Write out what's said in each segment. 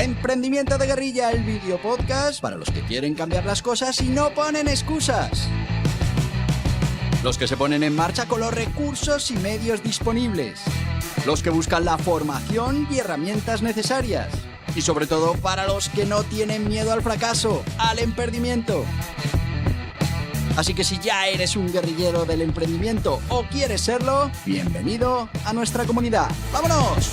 Emprendimiento de Guerrilla, el video podcast para los que quieren cambiar las cosas y no ponen excusas. Los que se ponen en marcha con los recursos y medios disponibles. Los que buscan la formación y herramientas necesarias. Y sobre todo para los que no tienen miedo al fracaso, al emprendimiento. Así que si ya eres un guerrillero del emprendimiento o quieres serlo, bienvenido a nuestra comunidad. ¡Vámonos!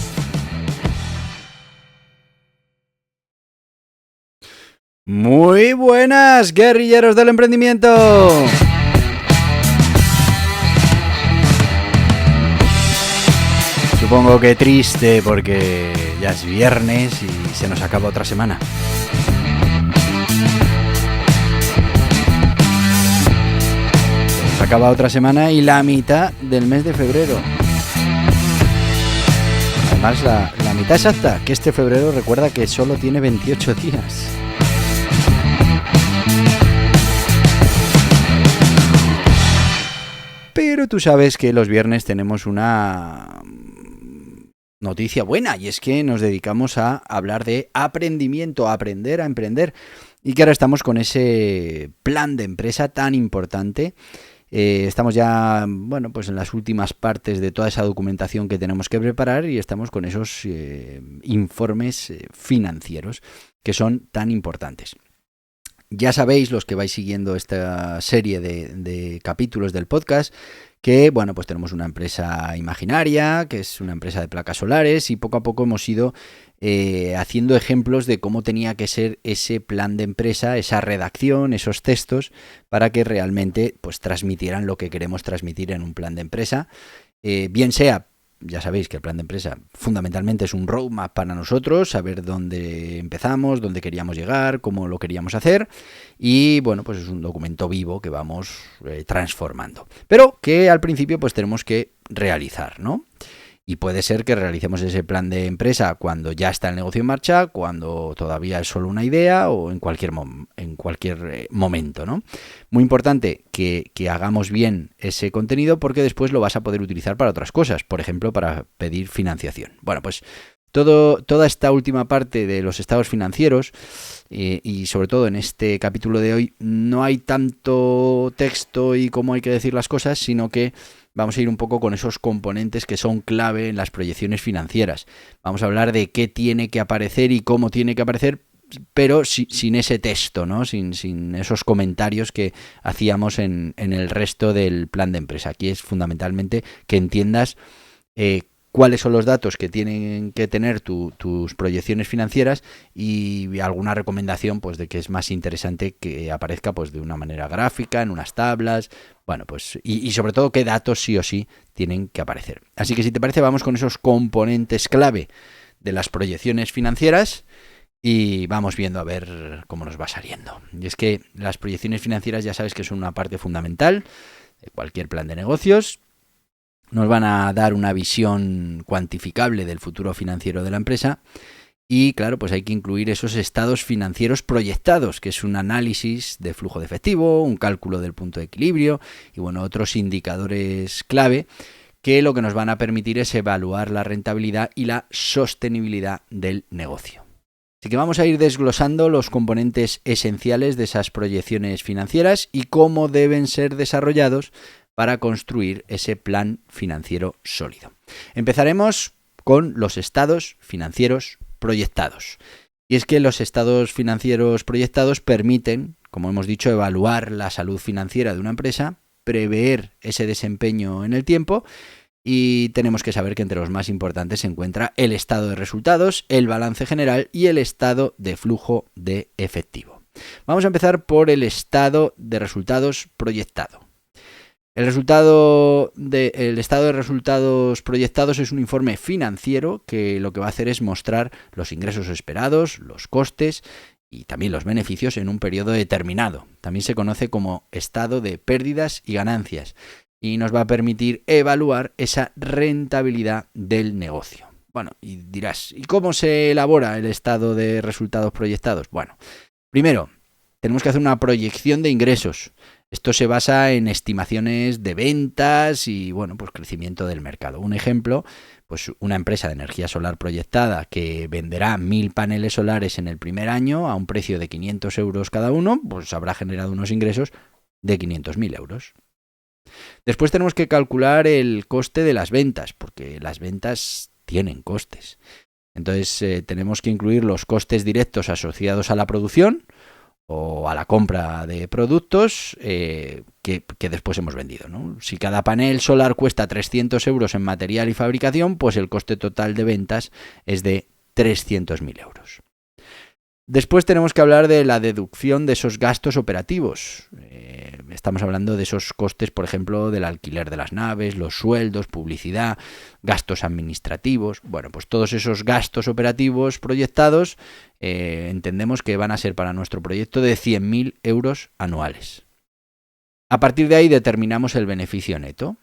Muy buenas, guerrilleros del emprendimiento. Supongo que triste porque ya es viernes y se nos acaba otra semana. Se nos acaba otra semana y la mitad del mes de febrero. Además, la mitad exacta, que este febrero recuerda que solo tiene 28 días. Pero tú sabes que los viernes tenemos una noticia buena y es que nos dedicamos a hablar de aprendimiento, a aprender a emprender y que ahora estamos con ese plan de empresa tan importante. Estamos ya, pues en las últimas partes de toda esa documentación que tenemos que preparar y estamos con esos informes financieros que son tan importantes. Ya sabéis, los que vais siguiendo esta serie de capítulos del podcast, que pues tenemos una empresa imaginaria, que es una empresa de placas solares, y poco a poco hemos ido haciendo ejemplos de cómo tenía que ser ese plan de empresa, esa redacción, esos textos, para que realmente transmitieran lo que queremos transmitir en un plan de empresa, bien sea. Ya sabéis que el plan de empresa fundamentalmente es un roadmap para nosotros, saber dónde empezamos, dónde queríamos llegar, cómo lo queríamos hacer y es un documento vivo que vamos transformando. Pero que al principio tenemos que realizar, ¿no? Y puede ser que realicemos ese plan de empresa cuando ya está el negocio en marcha, cuando todavía es solo una idea o en cualquier momento, ¿no? Muy importante que hagamos bien ese contenido porque después lo vas a poder utilizar para otras cosas, por ejemplo, para pedir financiación. Toda esta última parte de los estados financieros y sobre todo en este capítulo de hoy no hay tanto texto y cómo hay que decir las cosas, sino que vamos a ir un poco con esos componentes que son clave en las proyecciones financieras. Vamos a hablar de qué tiene que aparecer y cómo tiene que aparecer, pero sin ese texto, ¿no? Sin esos comentarios que hacíamos en el resto del plan de empresa. Aquí es fundamentalmente que entiendas cuáles son los datos que tienen que tener tus proyecciones financieras y alguna recomendación de que es más interesante que aparezca de una manera gráfica, en unas tablas, y sobre todo qué datos sí o sí tienen que aparecer. Así que si te parece vamos con esos componentes clave de las proyecciones financieras y vamos viendo a ver cómo nos va saliendo. Y es que las proyecciones financieras ya sabes que son una parte fundamental de cualquier plan de negocios. Nos van a dar una visión cuantificable del futuro financiero de la empresa y, claro, hay que incluir esos estados financieros proyectados, que es un análisis de flujo de efectivo, un cálculo del punto de equilibrio y, otros indicadores clave que lo que nos van a permitir es evaluar la rentabilidad y la sostenibilidad del negocio. Así que vamos a ir desglosando los componentes esenciales de esas proyecciones financieras y cómo deben ser desarrollados para construir ese plan financiero sólido. Empezaremos con los estados financieros proyectados. Y es que los estados financieros proyectados permiten, como hemos dicho, evaluar la salud financiera de una empresa, prever ese desempeño en el tiempo y tenemos que saber que entre los más importantes se encuentra el estado de resultados, el balance general y el estado de flujo de efectivo. Vamos a empezar por el estado de resultados proyectado. El estado de resultados proyectados es un informe financiero que lo que va a hacer es mostrar los ingresos esperados, los costes y también los beneficios en un periodo determinado. También se conoce como estado de pérdidas y ganancias y nos va a permitir evaluar esa rentabilidad del negocio. Y dirás, ¿y cómo se elabora el estado de resultados proyectados? Primero, tenemos que hacer una proyección de ingresos. Esto se basa en estimaciones de ventas y, bueno, pues crecimiento del mercado. Un ejemplo, pues una empresa de energía solar proyectada que venderá 1.000 paneles solares en el primer año a un precio de 500 euros cada uno, pues habrá generado unos ingresos de 500.000 euros. Después tenemos que calcular el coste de las ventas, porque las ventas tienen costes. Entonces tenemos que incluir los costes directos asociados a la producción o a la compra de productos que después hemos vendido, ¿no? Si cada panel solar cuesta 300 euros en material y fabricación, pues el coste total de ventas es de 300.000 euros. Después tenemos que hablar de la deducción de esos gastos operativos. Estamos hablando de esos costes, por ejemplo, del alquiler de las naves, los sueldos, publicidad, gastos administrativos. Bueno, pues todos esos gastos operativos proyectados entendemos que van a ser para nuestro proyecto de 100.000 euros anuales. A partir de ahí determinamos el beneficio neto.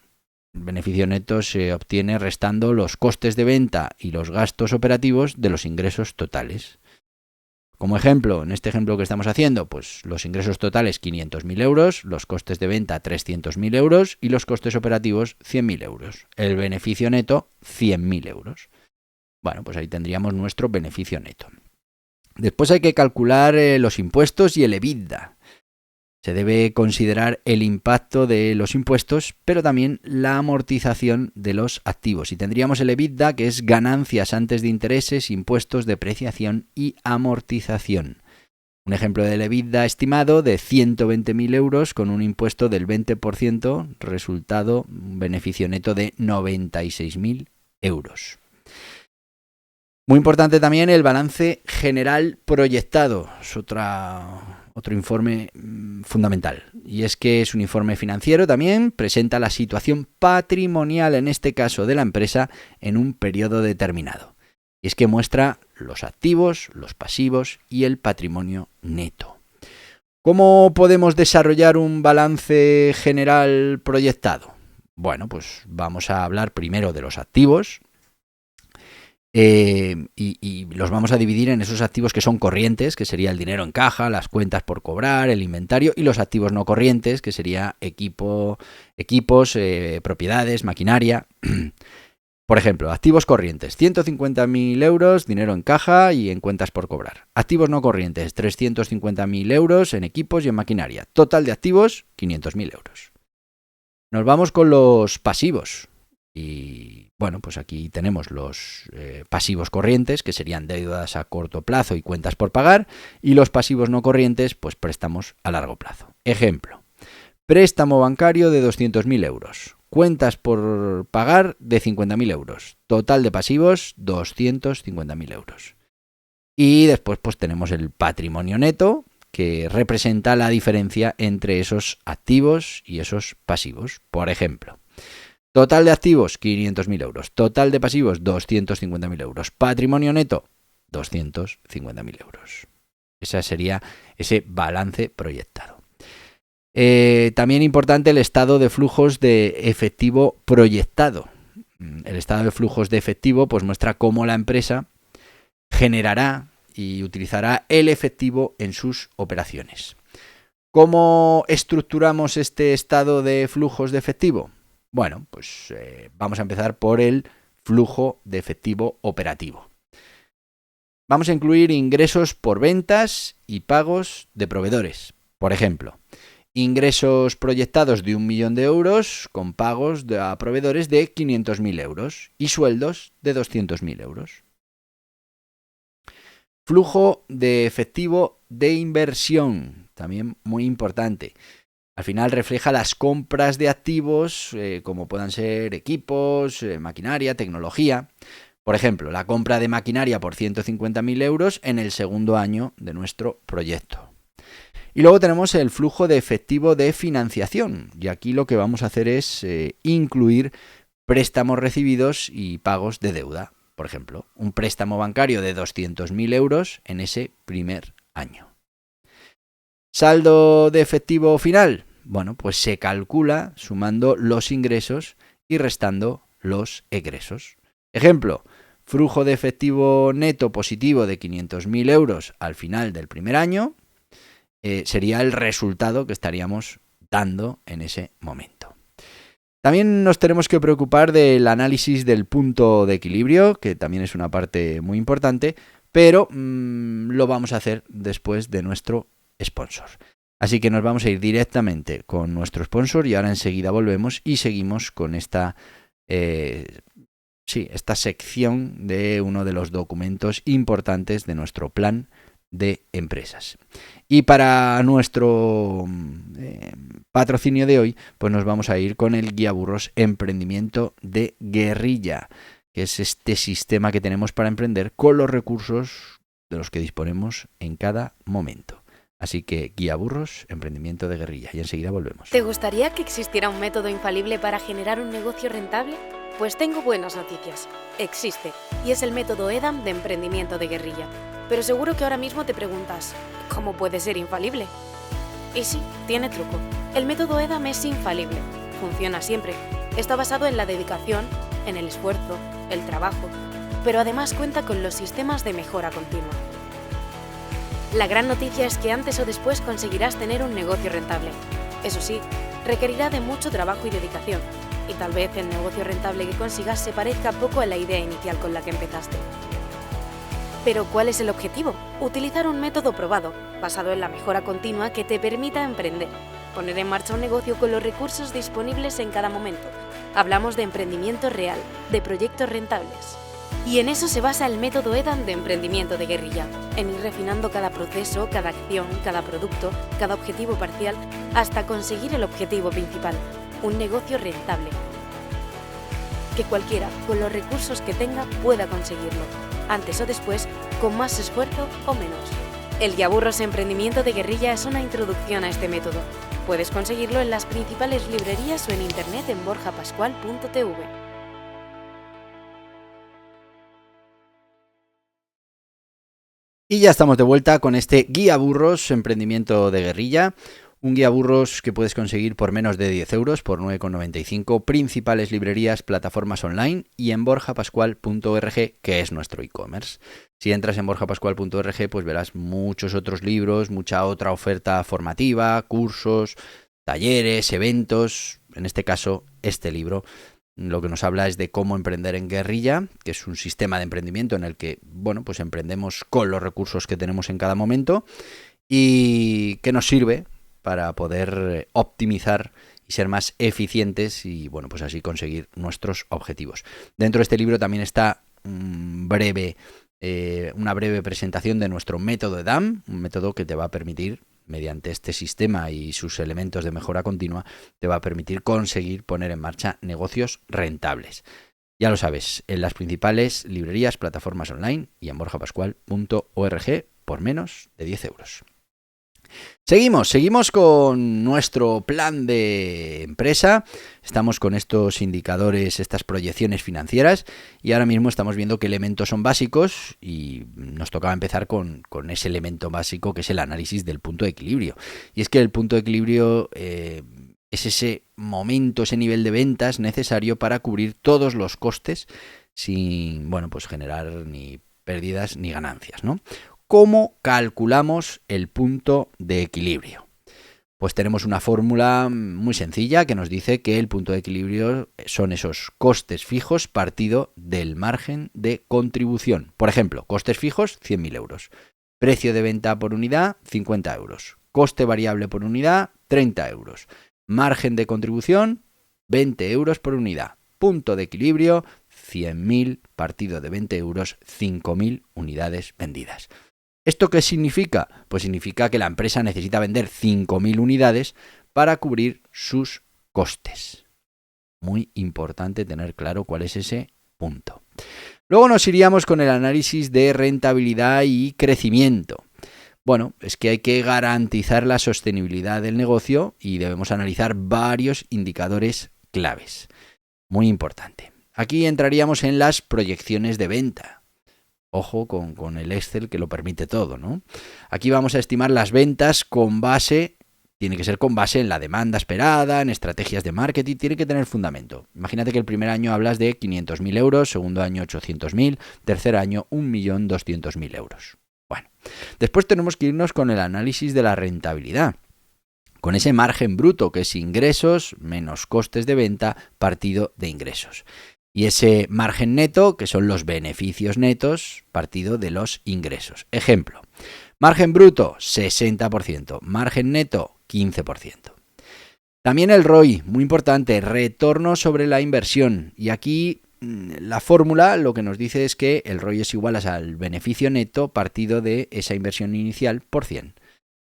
El beneficio neto se obtiene restando los costes de venta y los gastos operativos de los ingresos totales. Como ejemplo, en este ejemplo que estamos haciendo, pues los ingresos totales 500.000 euros, los costes de venta 300.000 euros y los costes operativos 100.000 euros. El beneficio neto 100.000 euros. Bueno, pues ahí tendríamos nuestro beneficio neto. Después hay que calcular los impuestos y el EBITDA. Se debe considerar el impacto de los impuestos, pero también la amortización de los activos. Y tendríamos el EBITDA, que es ganancias antes de intereses, impuestos, depreciación y amortización. Un ejemplo del EBITDA estimado de 120.000 euros con un impuesto del 20%, resultado un beneficio neto de 96.000 euros. Muy importante también el balance general proyectado. Es otro informe fundamental, y es que es un informe financiero también, presenta la situación patrimonial, en este caso de la empresa, en un periodo determinado. Y es que muestra los activos, los pasivos y el patrimonio neto. ¿Cómo podemos desarrollar un balance general proyectado? Bueno, pues vamos a hablar primero de los activos. Y los vamos a dividir en esos activos que son corrientes, que sería el dinero en caja, las cuentas por cobrar, el inventario, y los activos no corrientes, que sería equipos, propiedades, maquinaria. Por ejemplo, activos corrientes, 150.000 euros, dinero en caja y en cuentas por cobrar. Activos no corrientes, 350.000 euros en equipos y en maquinaria. Total de activos, 500.000 euros. Nos vamos con los pasivos. Y bueno, pues aquí tenemos los pasivos corrientes, que serían deudas a corto plazo y cuentas por pagar, y los pasivos no corrientes, pues préstamos a largo plazo. Ejemplo, préstamo bancario de 200.000 euros, cuentas por pagar de 50.000 euros, total de pasivos 250.000 euros. Y después pues tenemos el patrimonio neto, que representa la diferencia entre esos activos y esos pasivos. Por ejemplo, total de activos, 500.000 euros. Total de pasivos, 250.000 euros. Patrimonio neto, 250.000 euros. Ese sería ese balance proyectado. También importante el estado de flujos de efectivo proyectado. El estado de flujos de efectivo pues muestra cómo la empresa generará y utilizará el efectivo en sus operaciones. ¿Cómo estructuramos este estado de flujos de efectivo? Bueno, pues vamos a empezar por el flujo de efectivo operativo. Vamos a incluir ingresos por ventas y pagos de proveedores. Por ejemplo, ingresos proyectados de 1.000.000 de euros con pagos a proveedores de 500.000 euros y sueldos de 200.000 euros. Flujo de efectivo de inversión, también muy importante. Al final refleja las compras de activos como puedan ser equipos, maquinaria, tecnología. Por ejemplo, la compra de maquinaria por 150.000 euros en el segundo año de nuestro proyecto. Y luego tenemos el flujo de efectivo de financiación. Y aquí lo que vamos a hacer es incluir préstamos recibidos y pagos de deuda. Por ejemplo, un préstamo bancario de 200.000 euros en ese primer año. Saldo de efectivo final. Bueno, pues se calcula sumando los ingresos y restando los egresos. Ejemplo, flujo de efectivo neto positivo de 500.000 euros al final del primer año sería el resultado que estaríamos dando en ese momento. También nos tenemos que preocupar del análisis del punto de equilibrio, que también es una parte muy importante, pero lo vamos a hacer después de nuestro sponsor. Así que nos vamos a ir directamente con nuestro sponsor y ahora enseguida volvemos y seguimos con esta sección de uno de los documentos importantes de nuestro plan de empresas. Y para nuestro patrocinio de hoy, pues nos vamos a ir con el Guiaburros Emprendimiento de Guerrilla, que es este sistema que tenemos para emprender con los recursos de los que disponemos en cada momento. Así que Guiaburros Emprendimiento de Guerrilla, y enseguida volvemos. ¿Te gustaría que existiera un método infalible para generar un negocio rentable? Pues tengo buenas noticias. Existe, y es el método EDAM de Emprendimiento de Guerrilla. Pero seguro que ahora mismo te preguntas, ¿cómo puede ser infalible? Y sí, tiene truco. El método EDAM es infalible. Funciona siempre. Está basado en la dedicación, en el esfuerzo, el trabajo, pero además cuenta con los sistemas de mejora continua. La gran noticia es que antes o después conseguirás tener un negocio rentable. Eso sí, requerirá de mucho trabajo y dedicación, y tal vez el negocio rentable que consigas se parezca poco a la idea inicial con la que empezaste. Pero ¿cuál es el objetivo? Utilizar un método probado, basado en la mejora continua que te permita emprender, poner en marcha un negocio con los recursos disponibles en cada momento. Hablamos de emprendimiento real, de proyectos rentables. Y en eso se basa el método EDAM de Emprendimiento de Guerrilla, en ir refinando cada proceso, cada acción, cada producto, cada objetivo parcial, hasta conseguir el objetivo principal, un negocio rentable. Que cualquiera, con los recursos que tenga, pueda conseguirlo, antes o después, con más esfuerzo o menos. El Guiaburros Emprendimiento de Guerrilla es una introducción a este método. Puedes conseguirlo en las principales librerías o en internet en borjapascual.tv. Y ya estamos de vuelta con este Guiaburros Emprendimiento de Guerrilla. Un Guiaburros que puedes conseguir por menos de 10 euros, por 9,95, principales librerías, plataformas online y en borjapascual.org, que es nuestro e-commerce. Si entras en borjapascual.org, pues verás muchos otros libros, mucha otra oferta formativa, cursos, talleres, eventos. En este caso, este libro lo que nos habla es de cómo emprender en guerrilla, que es un sistema de emprendimiento en el que, bueno, pues emprendemos con los recursos que tenemos en cada momento y que nos sirve para poder optimizar y ser más eficientes y, bueno, pues así conseguir nuestros objetivos. Dentro de este libro también está una breve presentación de nuestro método EDAM, un método que te va a permitir, mediante este sistema y sus elementos de mejora continua, te va a permitir conseguir poner en marcha negocios rentables. Ya lo sabes, en las principales librerías, plataformas online y en borjapascual.org por menos de 10 euros. Seguimos con nuestro plan de empresa. Estamos con estos indicadores, estas proyecciones financieras y ahora mismo estamos viendo qué elementos son básicos y nos tocaba empezar con ese elemento básico que es el análisis del punto de equilibrio. Y es que el punto de equilibrio es ese momento, ese nivel de ventas necesario para cubrir todos los costes sin, bueno, pues generar ni pérdidas ni ganancias, ¿no? ¿Cómo calculamos el punto de equilibrio? Pues tenemos una fórmula muy sencilla que nos dice que el punto de equilibrio son esos costes fijos partido del margen de contribución. Por ejemplo, costes fijos, 100.000 euros. Precio de venta por unidad, 50 euros. Coste variable por unidad, 30 euros. Margen de contribución, 20 euros por unidad. Punto de equilibrio, 100.000 partido de 20 euros, 5.000 unidades vendidas. ¿Esto qué significa? Pues significa que la empresa necesita vender 5.000 unidades para cubrir sus costes. Muy importante tener claro cuál es ese punto. Luego nos iríamos con el análisis de rentabilidad y crecimiento. Bueno, es que hay que garantizar la sostenibilidad del negocio y debemos analizar varios indicadores claves. Muy importante. Aquí entraríamos en las proyecciones de venta. Ojo con el Excel que lo permite todo, ¿no? Aquí vamos a estimar las ventas tiene que ser con base en la demanda esperada, en estrategias de marketing, tiene que tener fundamento. Imagínate que el primer año hablas de 500.000 euros, segundo año 800.000, tercer año 1.200.000 euros. Bueno, después tenemos que irnos con el análisis de la rentabilidad. con ese margen bruto que es ingresos menos costes de venta partido de ingresos. Y ese margen neto, que son los beneficios netos, partido de los ingresos. Ejemplo, margen bruto 60%, margen neto 15%. También el ROI, muy importante, retorno sobre la inversión. Y aquí la fórmula lo que nos dice es que el ROI es igual al beneficio neto partido de esa inversión inicial por 100.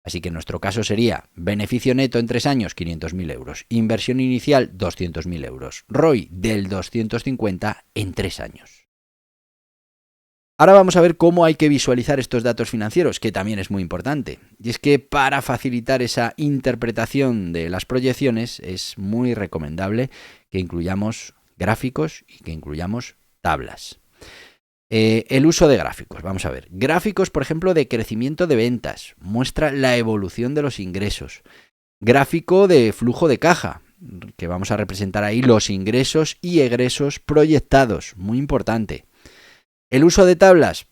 Así que en nuestro caso sería beneficio neto en 3 años 500.000 euros, inversión inicial 200.000 euros, ROI del 250 en 3 años. Ahora vamos a ver cómo hay que visualizar estos datos financieros, que también es muy importante. Y es que para facilitar esa interpretación de las proyecciones es muy recomendable que incluyamos gráficos y que incluyamos tablas. El uso de gráficos, vamos a ver. Gráficos, por ejemplo, de crecimiento de ventas, muestra la evolución de los ingresos. Gráfico de flujo de caja, que vamos a representar ahí los ingresos y egresos proyectados, muy importante. El uso de tablas,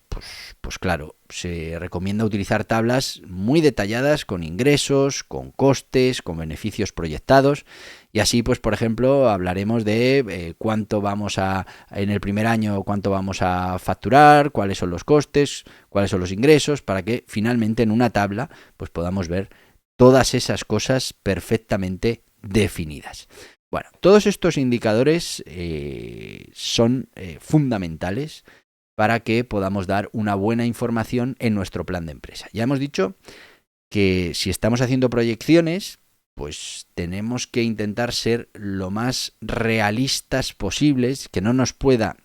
pues claro, se recomienda utilizar tablas muy detalladas con ingresos, con costes, con beneficios proyectados. Y así, pues por ejemplo, hablaremos de cuánto vamos en el primer año, cuánto vamos a facturar, cuáles son los costes, cuáles son los ingresos, para que finalmente en una tabla pues podamos ver todas esas cosas perfectamente definidas. Bueno, todos estos indicadores son fundamentales para que podamos dar una buena información en nuestro plan de empresa. Ya hemos dicho que si estamos haciendo proyecciones, pues tenemos que intentar ser lo más realistas posibles, que no nos pueda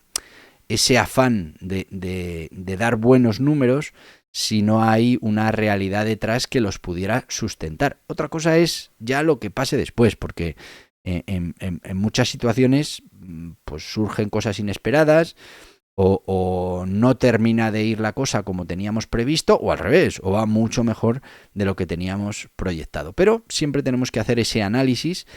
ese afán de dar buenos números si no hay una realidad detrás que los pudiera sustentar. Otra cosa es ya lo que pase después, porque en muchas situaciones pues surgen cosas inesperadas, o no termina de ir la cosa como teníamos previsto, o al revés, o va mucho mejor de lo que teníamos proyectado. Pero siempre tenemos que hacer ese análisis.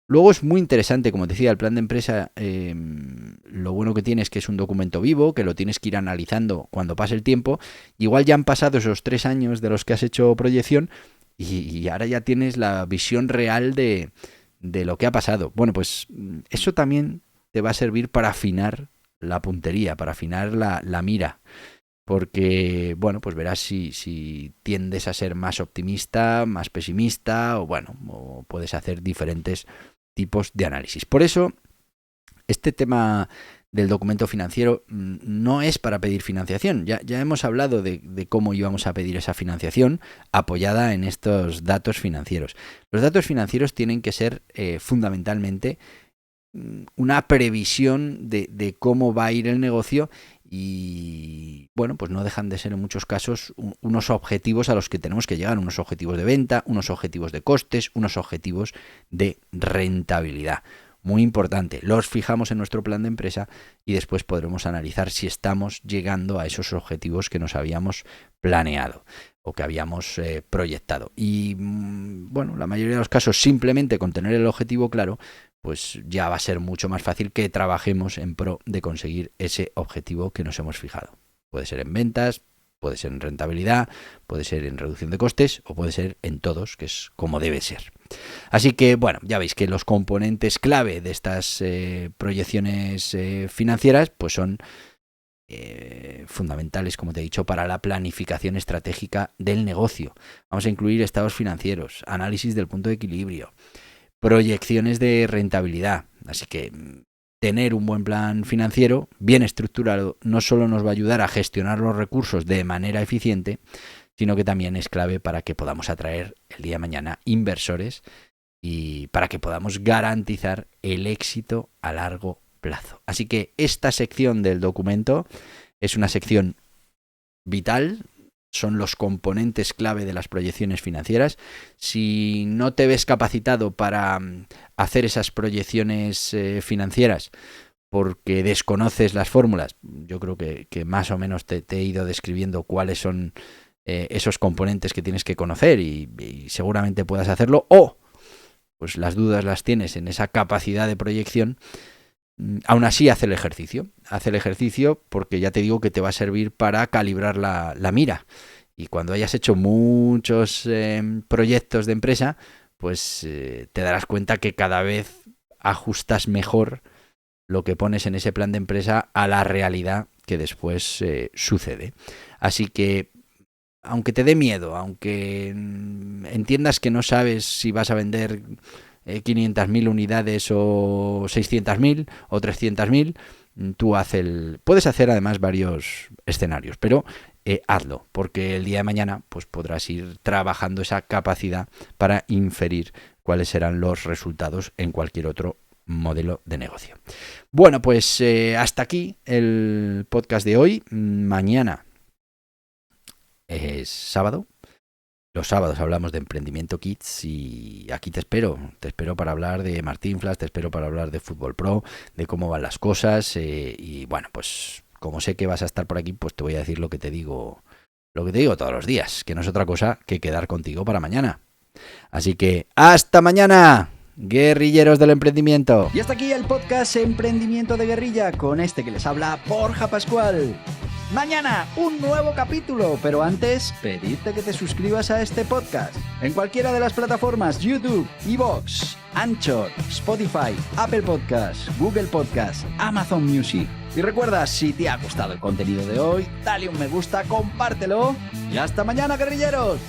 Luego es muy interesante, como decía, el plan de empresa, lo bueno que tiene es que es un documento vivo, que lo tienes que ir analizando cuando pase el tiempo. Igual ya han pasado esos 3 años de los que has hecho proyección y ahora ya tienes la visión real de lo que ha pasado. Bueno, pues eso también te va a servir para afinar la puntería, para afinar la mira, porque, bueno, pues verás si tiendes a ser más optimista, más pesimista, o puedes hacer diferentes tipos de análisis. Por eso, este tema del documento financiero no es para pedir financiación. Ya hemos hablado de cómo íbamos a pedir esa financiación apoyada en estos datos financieros. Los datos financieros tienen que ser fundamentalmente una previsión de cómo va a ir el negocio y, bueno, pues no dejan de ser en muchos casos unos objetivos a los que tenemos que llegar, unos objetivos de venta, unos objetivos de costes, unos objetivos de rentabilidad. Muy importante, los fijamos en nuestro plan de empresa y después podremos analizar si estamos llegando a esos objetivos que nos habíamos planeado o que habíamos proyectado. Y, bueno, la mayoría de los casos simplemente con tener el objetivo claro, pues ya va a ser mucho más fácil que trabajemos en pro de conseguir ese objetivo que nos hemos fijado. Puede ser en ventas, puede ser en rentabilidad, puede ser en reducción de costes o puede ser en todos, que es como debe ser. Así que, bueno, ya veis que los componentes clave de estas proyecciones financieras pues son fundamentales, como te he dicho, para la planificación estratégica del negocio. Vamos a incluir estados financieros, análisis del punto de equilibrio, proyecciones de rentabilidad. Así que tener un buen plan financiero bien estructurado no solo nos va a ayudar a gestionar los recursos de manera eficiente, sino que también es clave para que podamos atraer el día de mañana inversores y para que podamos garantizar el éxito a largo plazo. Así que esta sección del documento es una sección vital. Son los componentes clave de las proyecciones financieras. Si no te ves capacitado para hacer esas proyecciones financieras porque desconoces las fórmulas, yo creo que más o menos te he ido describiendo cuáles son esos componentes que tienes que conocer y seguramente puedas hacerlo, o pues las dudas las tienes en esa capacidad de proyección. Aún así, haz el ejercicio porque ya te digo que te va a servir para calibrar la mira. Y cuando hayas hecho muchos proyectos de empresa, pues te darás cuenta que cada vez ajustas mejor lo que pones en ese plan de empresa a la realidad que después sucede. Así que, aunque te dé miedo, aunque entiendas que no sabes si vas a vender 500.000 unidades o 600.000 o 300.000, tú puedes hacer además varios escenarios, pero hazlo, porque el día de mañana pues podrás ir trabajando esa capacidad para inferir cuáles serán los resultados en cualquier otro modelo de negocio. Bueno, pues hasta aquí el podcast de hoy. Mañana es sábado. Los sábados hablamos de Emprendimiento Kids y aquí te espero para hablar de Martinflas, te espero para hablar de Fútbol Pro, de cómo van las cosas y bueno, pues como sé que vas a estar por aquí, pues te voy a decir lo que te digo todos los días, que no es otra cosa que quedar contigo para mañana. Así que ¡hasta mañana! Guerrilleros del emprendimiento. Y hasta aquí el podcast Emprendimiento de Guerrilla con este que les habla Borja Pascual. Mañana un nuevo capítulo, pero antes pedirte que te suscribas a este podcast en cualquiera de las plataformas YouTube, iVoox, Anchor, Spotify, Apple Podcasts, Google Podcasts, Amazon Music. Y recuerda, si te ha gustado el contenido de hoy, dale un me gusta, compártelo y hasta mañana, guerrilleros.